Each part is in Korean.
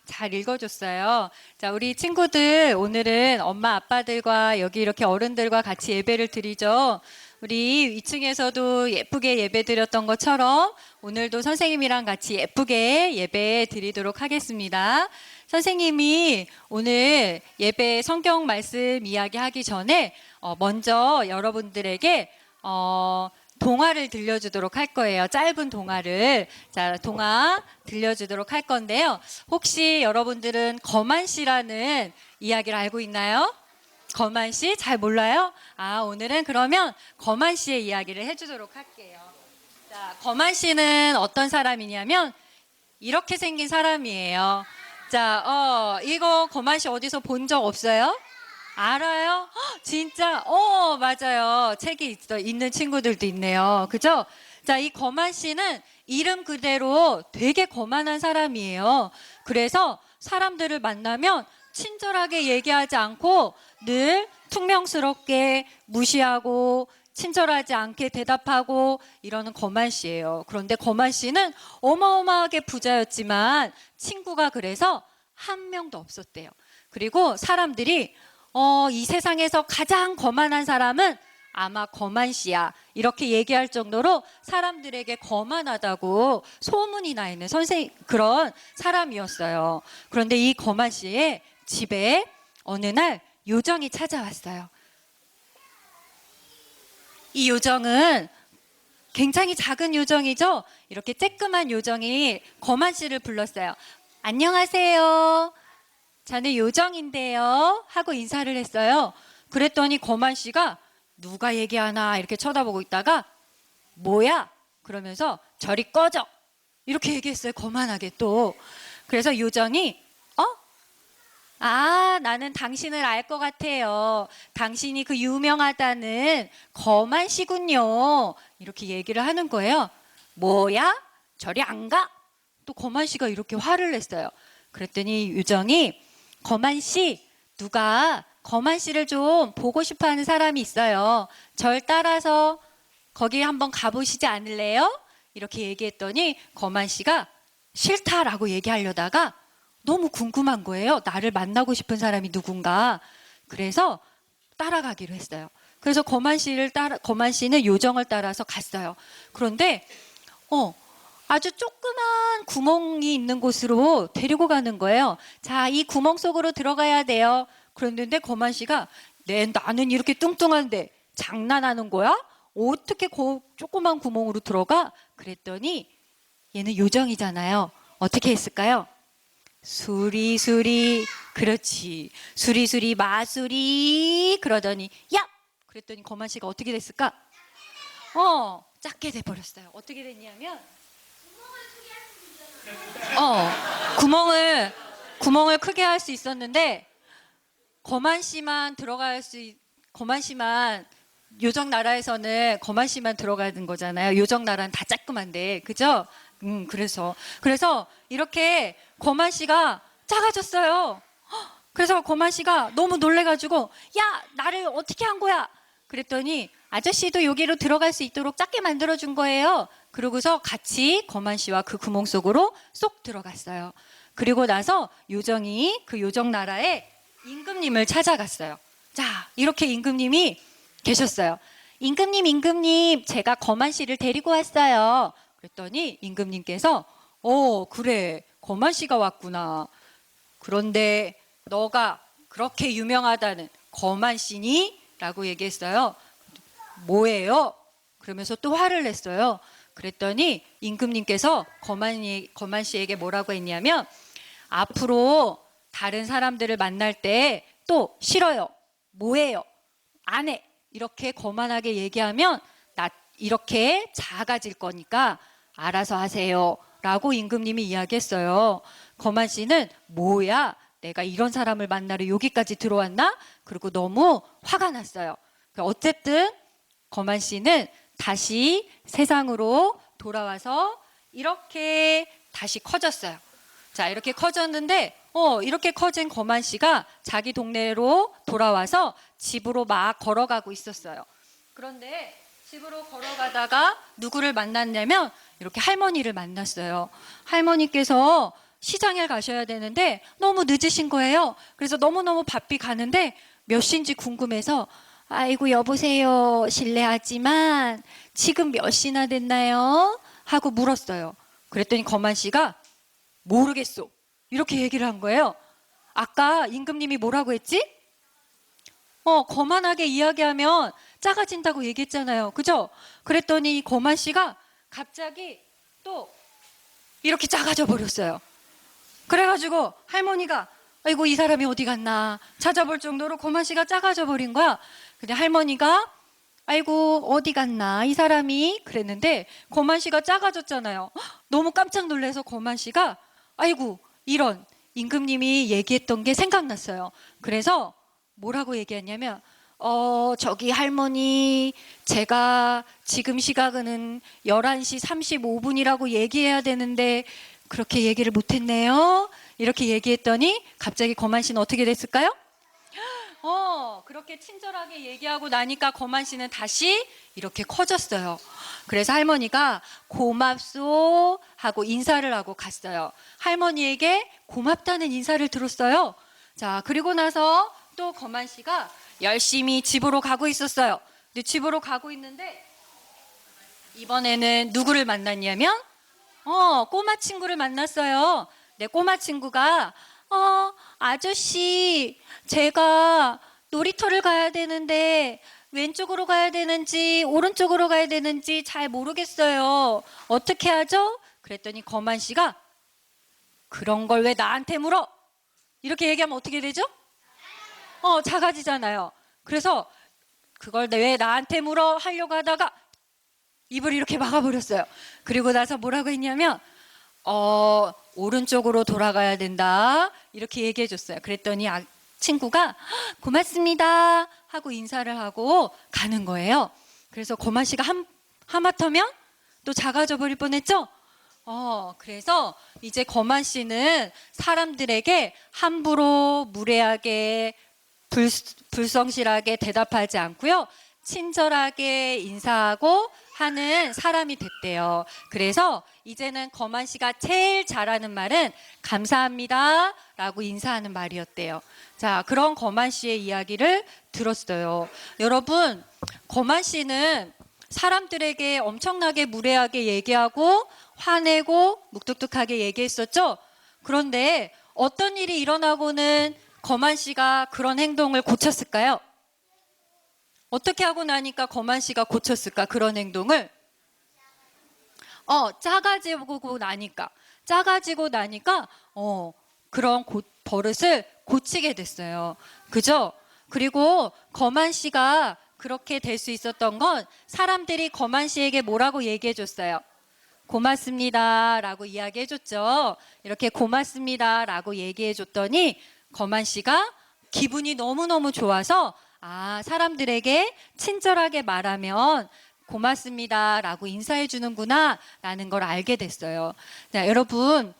잘 읽어줬어요. 자, 우리 친구들 오늘은 엄마 아빠들과 여기 이렇게 어른들과 같이 예배를 드리죠. 우리 2층에서도 예쁘게 예배 드렸던 것처럼 오늘도 선생님이랑 같이 예쁘게 예배 드리도록 하겠습니다. 선생님이 오늘 예배 성경 말씀 이야기하기 전에 먼저 여러분들에게 동화를 들려주도록 할 거예요. 짧은 동화를. 자, 동화 들려주도록 할 건데요. 혹시 여러분들은 거만씨라는 이야기를 알고 있나요? 거만씨? 잘 몰라요? 오늘은 그러면 거만씨의 이야기를 해주도록 할게요. 자, 거만씨는 어떤 사람이냐면 이렇게 생긴 사람이에요. 자, 이거 거만씨 어디서 본 적 없어요? 알아요? 진짜? 맞아요. 책이 있는 친구들도 있네요. 그죠? 자, 이 거만 씨는 이름 그대로 되게 거만한 사람이에요. 그래서 사람들을 만나면 친절하게 얘기하지 않고 늘 퉁명스럽게 무시하고 친절하지 않게 대답하고 이러는 거만 씨예요. 그런데 거만 씨는 어마어마하게 부자였지만 친구가 그래서 한 명도 없었대요. 그리고 사람들이 이 세상에서 가장 거만한 사람은 아마 거만 씨야. 이렇게 얘기할 정도로 사람들에게 거만하다고 소문이 나 있는 그런 사람이었어요. 그런데 이 거만 씨의 집에 어느 날 요정이 찾아왔어요. 이 요정은 굉장히 작은 요정이죠. 이렇게 쬐끄만 요정이 거만 씨를 불렀어요. 안녕하세요. 자네 요정인데요 하고 인사를 했어요. 그랬더니 거만 씨가 누가 얘기하나 이렇게 쳐다보고 있다가 뭐야? 그러면서 저리 꺼져 이렇게 얘기했어요. 거만하게 또. 그래서 요정이 나는 당신을 알 것 같아요. 당신이 그 유명하다는 거만 씨군요. 이렇게 얘기를 하는 거예요. 뭐야? 저리 안 가? 또 거만 씨가 이렇게 화를 냈어요. 그랬더니 요정이 거만 씨, 누가 거만 씨를 좀 보고 싶어 하는 사람이 있어요. 절 따라서 거기 한번 가보시지 않을래요? 이렇게 얘기했더니 거만 씨가 싫다라고 얘기하려다가 너무 궁금한 거예요. 나를 만나고 싶은 사람이 누군가. 그래서 따라가기로 했어요. 그래서 거만 씨는 요정을 따라서 갔어요. 그런데 아주 조그만 구멍이 있는 곳으로 데리고 가는 거예요. 자, 이 구멍 속으로 들어가야 돼요. 그랬는데 거만 씨가 나는 이렇게 뚱뚱한데 장난하는 거야? 어떻게 조그만 구멍으로 들어가? 그랬더니 얘는 요정이잖아요. 어떻게 했을까요? 수리수리, 그렇지. 수리수리 마수리 그러더니 야! 그랬더니 거만 씨가 어떻게 됐을까? 작게 돼버렸어요. 어떻게 됐냐면 구멍을 크게 할 수 있었는데 거만 씨만 요정 나라에서는 거만 씨만 들어가는 거잖아요. 요정 나라는 다 쬐끄만데, 그죠? 그래서 이렇게 거만 씨가 작아졌어요. 그래서 거만 씨가 너무 놀래가지고 야, 나를 어떻게 한 거야? 그랬더니 아저씨도 여기로 들어갈 수 있도록 작게 만들어준 거예요. 그러고서 같이 거만 씨와 그 구멍 속으로 쏙 들어갔어요. 그리고 나서 요정이 그 요정 나라에 임금님을 찾아갔어요. 자, 이렇게 임금님이 계셨어요. 임금님, 제가 거만 씨를 데리고 왔어요. 그랬더니 임금님께서 그래, 거만 씨가 왔구나. 그런데 너가 그렇게 유명하다는 거만 씨니? 라고 얘기했어요. 뭐예요? 그러면서 또 화를 냈어요. 그랬더니 임금님께서 거만 씨에게 뭐라고 했냐면 앞으로 다른 사람들을 만날 때 또 싫어요. 뭐예요? 안 해. 이렇게 거만하게 얘기하면 나 이렇게 작아질 거니까 알아서 하세요. 라고 임금님이 이야기했어요. 거만 씨는 뭐야? 내가 이런 사람을 만나러 여기까지 들어왔나? 그리고 너무 화가 났어요. 어쨌든 거만 씨는 다시 세상으로 돌아와서 이렇게 다시 커졌어요. 자, 이렇게 커졌는데 이렇게 커진 거만 씨가 자기 동네로 돌아와서 집으로 막 걸어가고 있었어요. 그런데 집으로 걸어가다가 누구를 만났냐면 이렇게 할머니를 만났어요. 할머니께서 시장에 가셔야 되는데 너무 늦으신 거예요. 그래서 너무너무 바삐 가는데 몇 시인지 궁금해서 아이고 여보세요 실례하지만 지금 몇 시나 됐나요? 하고 물었어요. 그랬더니 거만 씨가 모르겠소 이렇게 얘기를 한 거예요. 아까 임금님이 뭐라고 했지? 거만하게 이야기하면 작아진다고 얘기했잖아요. 그죠? 그랬더니 거만 씨가 갑자기 또 이렇게 작아져 버렸어요. 그래가지고 할머니가 아이고 이 사람이 어디 갔나 찾아볼 정도로 거만 씨가 작아져 버린 거야. 근데 할머니가 아이고 어디 갔나 이 사람이 그랬는데 거만 씨가 작아졌잖아요. 너무 깜짝 놀라서 거만 씨가 아이고 이런 임금님이 얘기했던 게 생각났어요. 그래서 뭐라고 얘기했냐면 저기 할머니 제가 지금 시각은 11시 35분이라고 얘기해야 되는데 그렇게 얘기를 못했네요. 이렇게 얘기했더니 갑자기 거만 씨는 어떻게 됐을까요? 그렇게 친절하게 얘기하고 나니까 거만 씨는 다시 이렇게 커졌어요. 그래서 할머니가 고맙소 하고 인사를 하고 갔어요. 할머니에게 고맙다는 인사를 들었어요. 자, 그리고 나서 또 거만 씨가 열심히 집으로 가고 있었어요. 근데 집으로 가고 있는데 이번에는 누구를 만났냐면 꼬마 친구를 만났어요. 네, 꼬마 친구가 아저씨 제가 놀이터를 가야 되는데 왼쪽으로 가야 되는지 오른쪽으로 가야 되는지 잘 모르겠어요. 어떻게 하죠? 그랬더니 거만 씨가 그런 걸 왜 나한테 물어? 이렇게 얘기하면 어떻게 되죠? 작아지잖아요. 그래서 그걸 왜 나한테 물어 하려고 하다가 입을 이렇게 막아버렸어요. 그리고 나서 뭐라고 했냐면 오른쪽으로 돌아가야 된다 이렇게 얘기해 줬어요. 그랬더니 친구가 고맙습니다 하고 인사를 하고 가는 거예요. 그래서 거만 씨가 하마터면 또 작아져 버릴 뻔했죠. 그래서 이제 거만 씨는 사람들에게 함부로 무례하게 불성실하게 대답하지 않고요. 친절하게 인사하고 하는 사람이 됐대요. 그래서 이제는 거만 씨가 제일 잘하는 말은 감사합니다 라고 인사하는 말이었대요. 자, 그런 거만 씨의 이야기를 들었어요. 여러분, 거만 씨는 사람들에게 엄청나게 무례하게 얘기하고 화내고 묵뚝뚝하게 얘기했었죠. 그런데 어떤 일이 일어나고는 거만 씨가 그런 행동을 고쳤을까요? 어떻게 하고 나니까 거만 씨가 고쳤을까? 그런 행동을 작아지고 나니까 그런 버릇을 고치게 됐어요. 그죠? 그리고 거만 씨가 그렇게 될 수 있었던 건 사람들이 거만 씨에게 뭐라고 얘기해 줬어요? 고맙습니다 라고 이야기해 줬죠. 이렇게 고맙습니다 라고 얘기해 줬더니 거만 씨가 기분이 너무너무 좋아서 사람들에게 친절하게 말하면 고맙습니다 라고 인사해 주는구나 라는 걸 알게 됐어요. 자, 여러분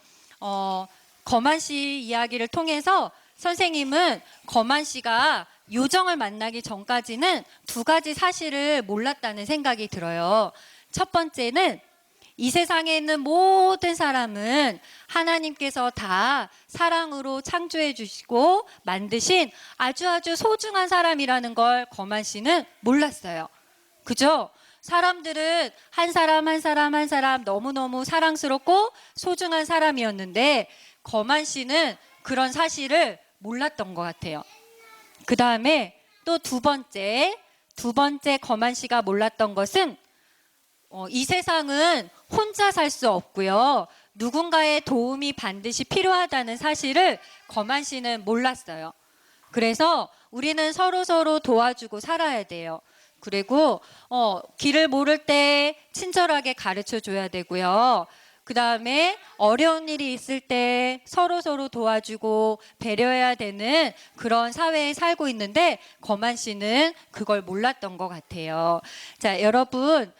거만 씨 이야기를 통해서 선생님은 거만 씨가 요정을 만나기 전까지는 두 가지 사실을 몰랐다는 생각이 들어요. 첫 번째는 이 세상에 있는 모든 사람은 하나님께서 다 사랑으로 창조해 주시고 만드신 아주 소중한 사람이라는 걸 거만 씨는 몰랐어요. 그죠? 사람들은 한 사람 한 사람 너무너무 사랑스럽고 소중한 사람이었는데 거만 씨는 그런 사실을 몰랐던 것 같아요. 그 다음에 또 두 번째 거만 씨가 몰랐던 것은 이 세상은 혼자 살 수 없고요. 누군가의 도움이 반드시 필요하다는 사실을 거만 씨는 몰랐어요. 그래서 우리는 서로 도와주고 살아야 돼요. 그리고 길을 모를 때 친절하게 가르쳐 줘야 되고요. 그 다음에 어려운 일이 있을 때 서로 도와주고 배려해야 되는 그런 사회에 살고 있는데 거만 씨는 그걸 몰랐던 것 같아요. 자, 여러분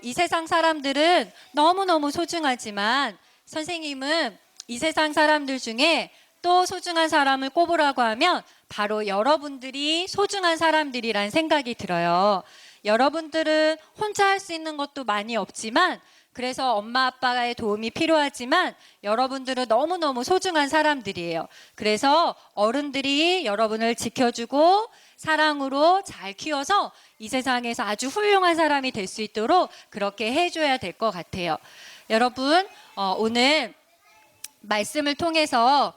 이 세상 사람들은 너무너무 소중하지만 선생님은 이 세상 사람들 중에 또 소중한 사람을 꼽으라고 하면 바로 여러분들이 소중한 사람들이란 생각이 들어요. 여러분들은 혼자 할 수 있는 것도 많이 없지만 그래서 엄마 아빠의 도움이 필요하지만 여러분들은 너무너무 소중한 사람들이에요. 그래서 어른들이 여러분을 지켜주고 사랑으로 잘 키워서 이 세상에서 아주 훌륭한 사람이 될 수 있도록 그렇게 해줘야 될 것 같아요. 여러분, 오늘 말씀을 통해서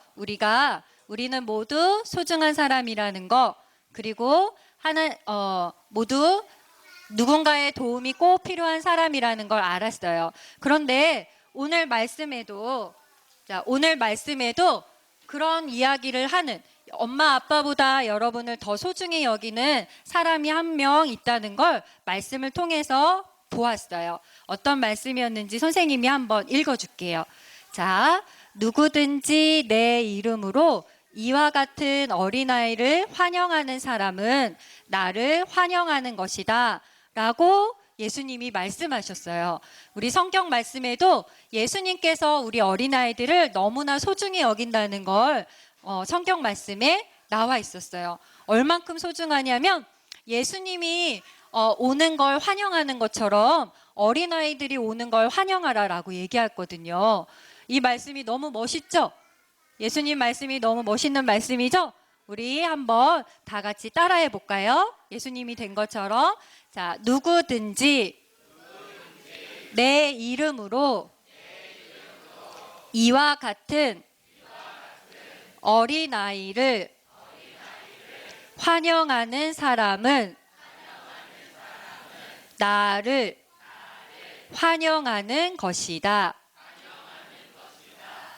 우리는 모두 소중한 사람이라는 거, 그리고 모두 누군가의 도움이 꼭 필요한 사람이라는 걸 알았어요. 그런데 오늘 말씀에도 그런 이야기를 하는, 엄마 아빠보다 여러분을 더 소중히 여기는 사람이 한 명 있다는 걸 말씀을 통해서 보았어요. 어떤 말씀이었는지 선생님이 한번 읽어줄게요. 자, 누구든지 내 이름으로 이와 같은 어린아이를 환영하는 사람은 나를 환영하는 것이다 라고 예수님이 말씀하셨어요. 우리 성경 말씀에도 예수님께서 우리 어린아이들을 너무나 소중히 여긴다는 걸 성경 말씀에 나와 있었어요. 얼만큼 소중하냐면 예수님이 오는 걸 환영하는 것처럼 어린아이들이 오는 걸 환영하라라고 얘기했거든요. 이 말씀이 너무 멋있죠? 예수님 말씀이 너무 멋있는 말씀이죠? 우리 한번 다 같이 따라해 볼까요? 예수님이 된 것처럼. 자, 누구든지 내 이름으로 이와 같은 어린아이를 환영하는 사람은 나를 환영하는 것이다.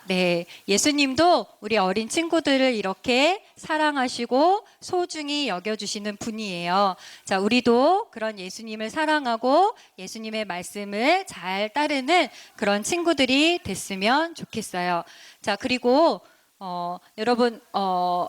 네, 예수님도 우리 어린 친구들을 이렇게 사랑하시고 소중히 여겨주시는 분이에요. 자, 우리도 그런 예수님을 사랑하고 예수님의 말씀을 잘 따르는 그런 친구들이 됐으면 좋겠어요. 자, 그리고 여러분,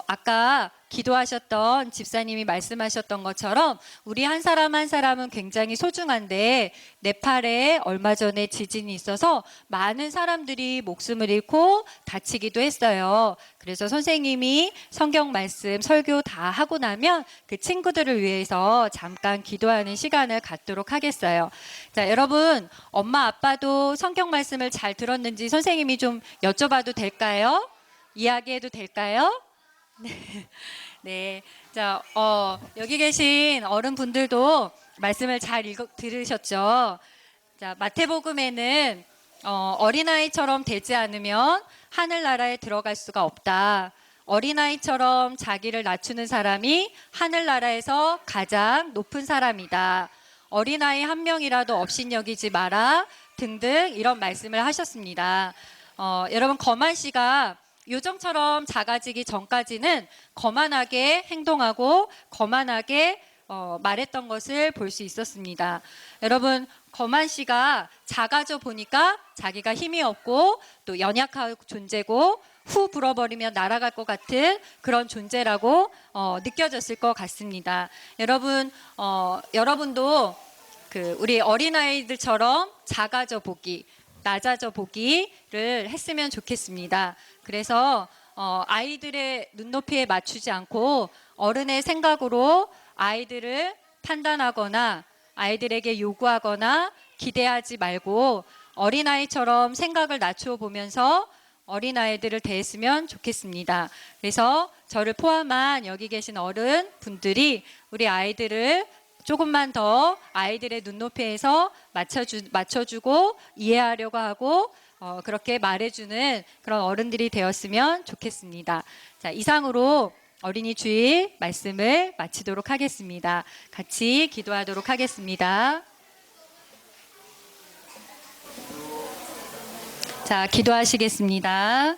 아까 기도하셨던 집사님이 말씀하셨던 것처럼 우리 한 사람 한 사람은 굉장히 소중한데 네팔에 얼마 전에 지진이 있어서 많은 사람들이 목숨을 잃고 다치기도 했어요. 그래서 선생님이 성경 말씀 설교 다 하고 나면 그 친구들을 위해서 잠깐 기도하는 시간을 갖도록 하겠어요. 자, 여러분, 엄마 아빠도 성경 말씀을 잘 들었는지 선생님이 좀 여쭤봐도 될까요? 이야기해도 될까요? 네. 자, 여기 계신 어른분들도 말씀을 잘 들으셨죠? 자, 마태복음에는 어린아이처럼 되지 않으면 하늘나라에 들어갈 수가 없다. 어린아이처럼 자기를 낮추는 사람이 하늘나라에서 가장 높은 사람이다. 어린아이 한 명이라도 업신여기지 마라. 등등 이런 말씀을 하셨습니다. 여러분, 거만 씨가 요정처럼 작아지기 전까지는 거만하게 행동하고 거만하게 말했던 것을 볼 수 있었습니다. 여러분, 거만 씨가 작아져 보니까 자기가 힘이 없고 또 연약한 존재고 후 불어버리면 날아갈 것 같은 그런 존재라고 느껴졌을 것 같습니다. 여러분, 여러분도 우리 어린아이들처럼 작아져 보기, 낮아져 보기를 했으면 좋겠습니다. 그래서 아이들의 눈높이에 맞추지 않고 어른의 생각으로 아이들을 판단하거나 아이들에게 요구하거나 기대하지 말고 어린아이처럼 생각을 낮추어 보면서 어린아이들을 대했으면 좋겠습니다. 그래서 저를 포함한 여기 계신 어른분들이 우리 아이들을 조금만 더 아이들의 눈높이에서 맞춰주고 이해하려고 하고 그렇게 말해주는 그런 어른들이 되었으면 좋겠습니다. 자, 이상으로 어린이 주일 말씀을 마치도록 하겠습니다. 같이 기도하도록 하겠습니다. 자, 기도하시겠습니다.